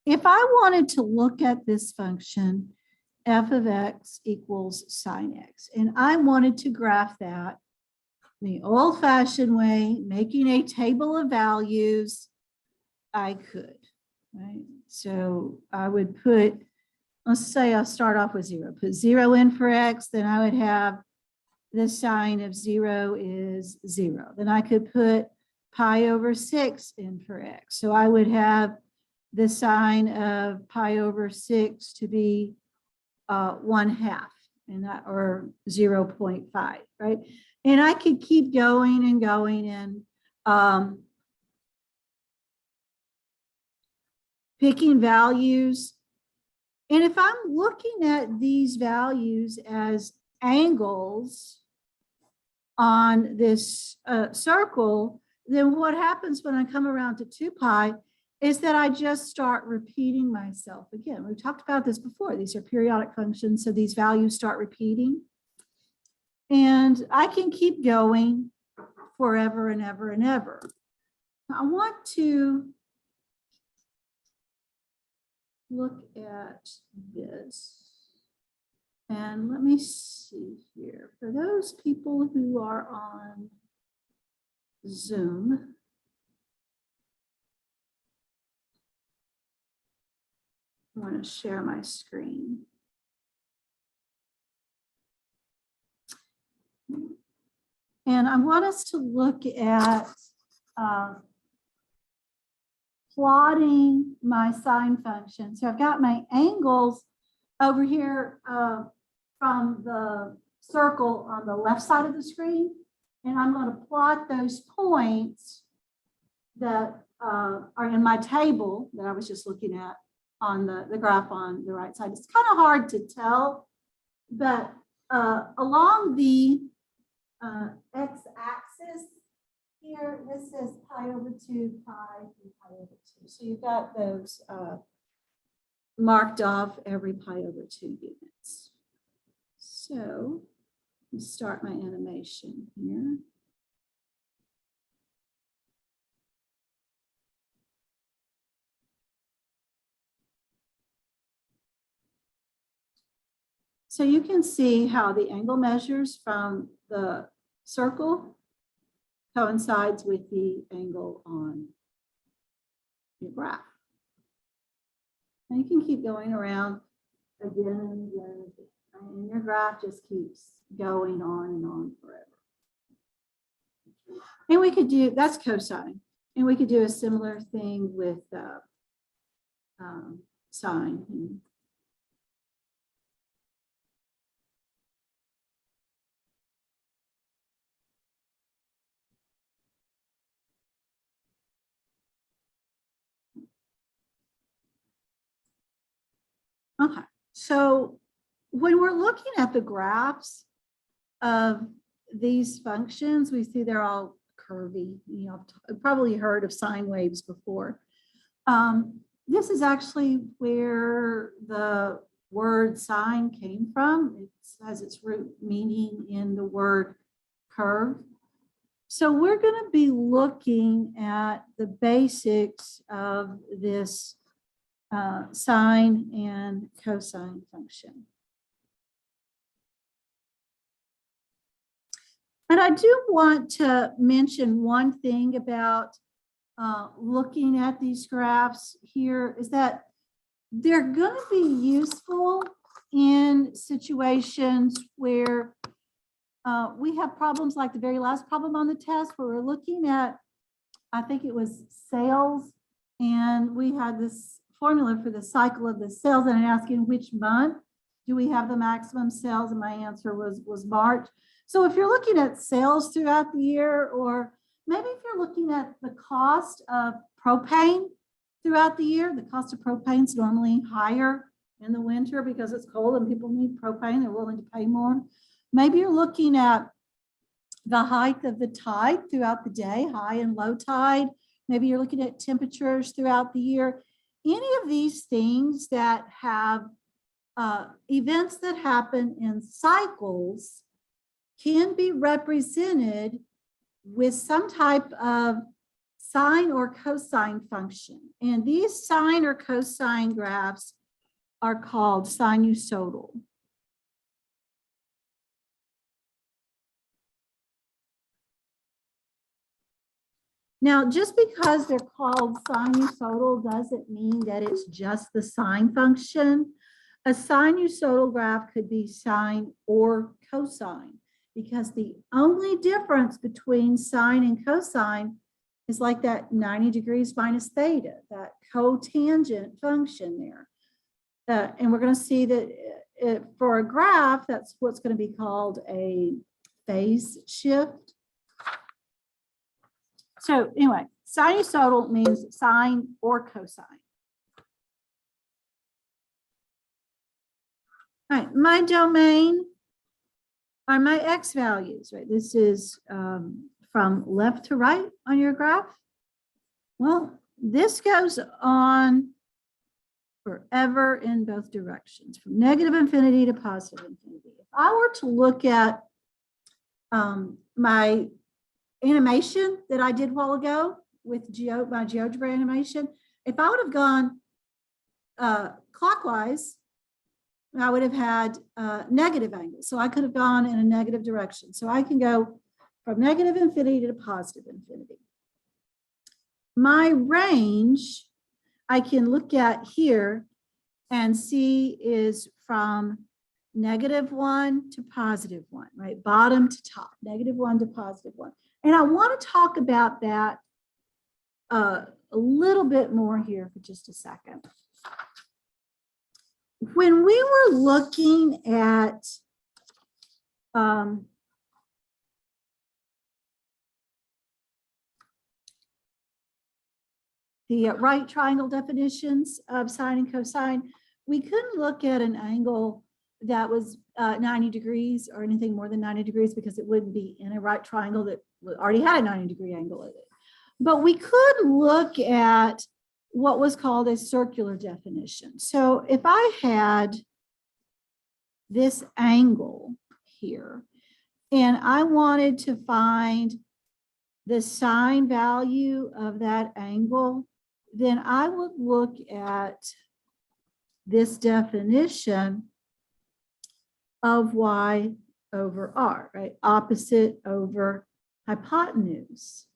if I wanted to look at this function, f of x equals sine x, and I wanted to graph that the old-fashioned way, making a table of values, I could, right? So I would put, let's say I'll start off with 0. Put 0 in for x, then I would have the sine of 0 is 0. Then I could put pi over 6 in for x. So I would have the sine of pi over 6 to be 1/2, and that, or 0.5, right? And I could keep going and going and picking values. And if I'm looking at these values as angles on this circle, then what happens when I come around to 2 pi is that I just start repeating myself again. We've talked about this before. These are periodic functions, so these values start repeating. And I can keep going forever and ever and ever. I want to look at this. And let me see here. For those people who are on Zoom, I want to share my screen. And I want us to look at plotting my sine function. So I've got my angles over here from the circle on the left side of the screen. And I'm going to plot those points that are in my table that I was just looking at on the graph on the right side. It's kind of hard to tell, but along the x-axis here, this says pi over 2, pi, and pi over 2. So you've got those marked off every pi over 2 units. So let me start my animation here. So you can see how the angle measures from the circle coincides with the angle on your graph. And you can keep going around again and again and again. And your graph just keeps going on and on forever. And we could do, that's cosine. And we could do a similar thing with sine. Okay, so when we're looking at the graphs of these functions, we see they're all curvy. You know, I've probably heard of sine waves before. This is actually where the word sine came from. It has its root meaning in the word curve. So we're going to be looking at the basics of this sine and cosine function. And I do want to mention one thing about looking at these graphs here is that they're going to be useful in situations where we have problems like the very last problem on the test where we're looking at, I think it was sales, and we had this formula for the cycle of the sales, and I'm asking which month do we have the maximum sales, and my answer was March. So if you're looking at sales throughout the year, or maybe if you're looking at the cost of propane throughout the year, the cost of propane is normally higher in the winter because it's cold and people need propane, they're willing to pay more. Maybe you're looking at the height of the tide throughout the day, high and low tide. Maybe you're looking at temperatures throughout the year. Any of these things that have events that happen in cycles can be represented with some type of sine or cosine function. And these sine or cosine graphs are called sinusoidal. Now, just because they're called sinusoidal doesn't mean that it's just the sine function. A sinusoidal graph could be sine or cosine, because the only difference between sine and cosine is like that 90 degrees minus theta, that cotangent function there. And we're going to see that for a graph, that's what's going to be called a phase shift. So anyway, sinusoidal means sine or cosine. All right, my domain are my x values, right? This is from left to right on your graph. Well, this goes on forever in both directions, from negative infinity to positive infinity. If I were to look at my animation that I did a while ago with my GeoGebra animation, if I would have gone clockwise, I would have had negative angles. So I could have gone in a negative direction. So I can go from negative infinity to positive infinity. My range, I can look at here and see is from -1 to +1, right? Bottom to top, -1 to +1. And I want to talk about that a little bit more here for just a second. When we were looking at the right triangle definitions of sine and cosine, we couldn't look at an angle that was 90 degrees or anything more than 90 degrees because it wouldn't be in a right triangle that already had a 90-degree angle in it. But we could look at what was called a circular definition. So if I had this angle here and I wanted to find the sine value of that angle, then I would look at this definition of y over r, right? Opposite over hypotenuse.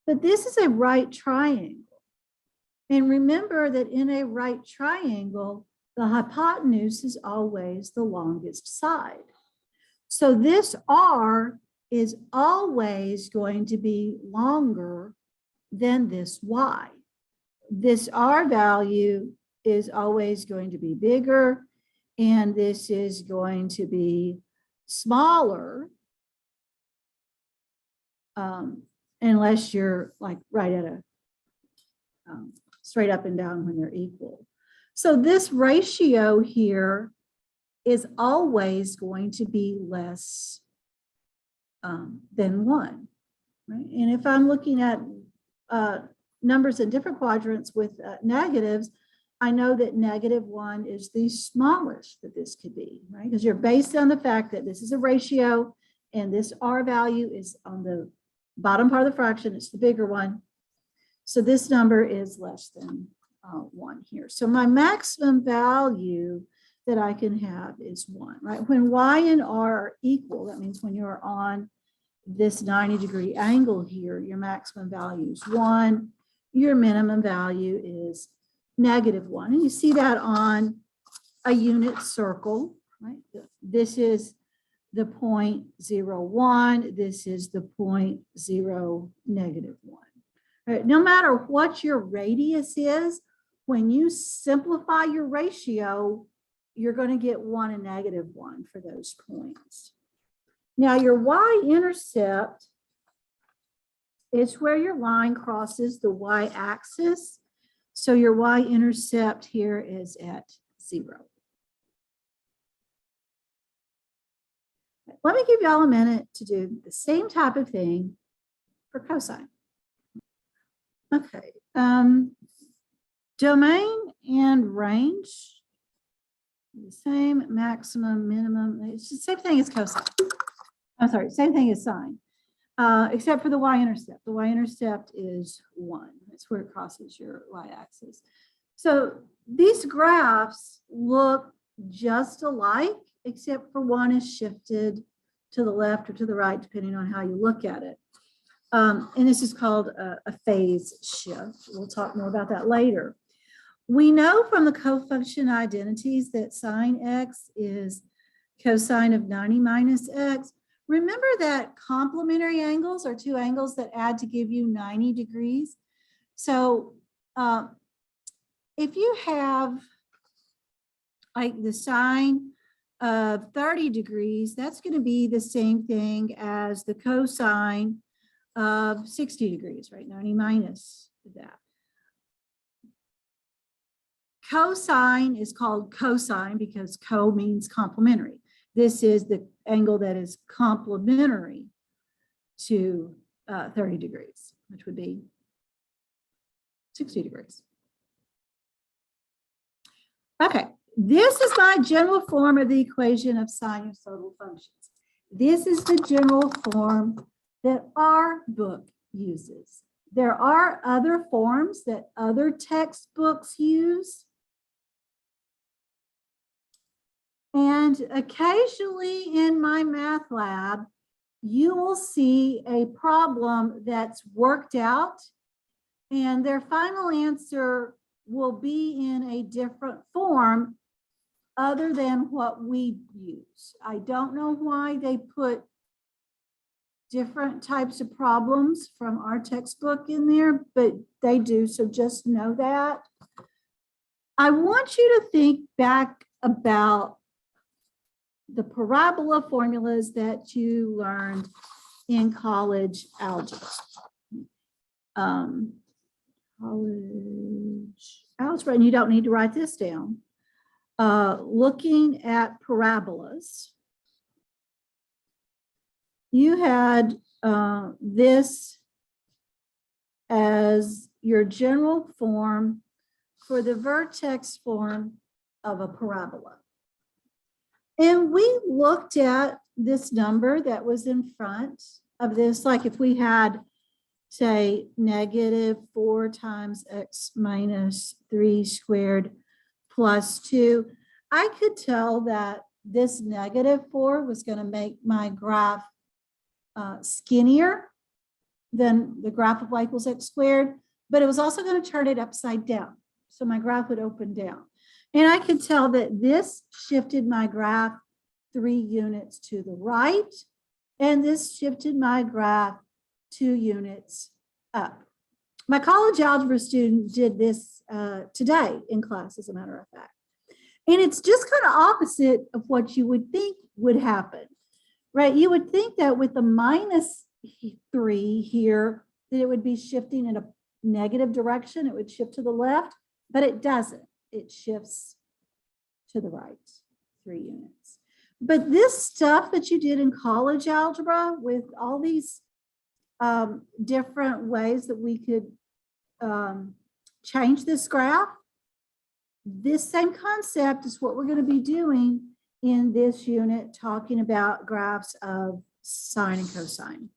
But this is a right triangle. And remember that in a right triangle, the hypotenuse is always the longest side. So this r is always going to be longer than this y. This r value is always going to be bigger, and this is going to be smaller unless you're like right at a straight up and down when they're equal. So this ratio here is always going to be less than 1, right? And if I'm looking at numbers in different quadrants with negatives, I know that -1 is the smallest that this could be, right? Because you're based on the fact that this is a ratio and this r value is on the bottom part of the fraction, it's the bigger one. So this number is less than 1 here. So my maximum value that I can have is 1, right? When y and r are equal, that means when you're on this 90-degree angle here, your maximum value is 1, your minimum value is -1. And you see that on a unit circle, right? This is the point 0, 1. This is the point 0, -1. Right? No matter what your radius is, when you simplify your ratio, you're going to get 1 and -1 for those points. Now your y-intercept is where your line crosses the y-axis. So your y-intercept here is at 0. Let me give y'all a minute to do the same type of thing for cosine. Okay, domain and range, the same, maximum, minimum, it's the same thing as cosine. I'm sorry, same thing as sine. except for the y-intercept. The y-intercept is 1. That's where it crosses your y-axis. So these graphs look just alike, except for one is shifted to the left or to the right, depending on how you look at it. And this is called a phase shift. We'll talk more about that later. We know from the cofunction identities that sine x is cosine of 90 minus x. Remember that complementary angles are two angles that add to give you 90 degrees. So if you have like the sine of 30 degrees, that's going to be the same thing as the cosine of 60 degrees, right? 90 minus that. Cosine is called cosine because co means complementary. This is the angle that is complementary to 30 degrees, which would be 60 degrees. Okay, this is my general form of the equation of sinusoidal functions. This is the general form that our book uses. There are other forms that other textbooks use. And occasionally in my math lab, you will see a problem that's worked out and their final answer will be in a different form other than what we use. I don't know why they put different types of problems from our textbook in there, but they do, so just know that. I want you to think back about the parabola formulas that you learned in college algebra. College algebra, and you don't need to write this down. Looking at parabolas, you had this as your general form for the vertex form of a parabola. And we looked at this number that was in front of this, like if we had, say, -4 times x minus 3 squared plus 2, I could tell that this -4 was going to make my graph skinnier than the graph of y equals x squared, but it was also going to turn it upside down. So my graph would open down. And I could tell that this shifted my graph 3 units to the right, and this shifted my graph 2 units up. My college algebra student did this today in class, as a matter of fact. And it's just kind of opposite of what you would think would happen, right? You would think that with the -3 here, that it would be shifting in a negative direction. It would shift to the left, but it doesn't. It shifts to the right 3 units. But this stuff that you did in college algebra with all these different ways that we could change this graph, this same concept is what we're going to be doing in this unit, talking about graphs of sine and cosine.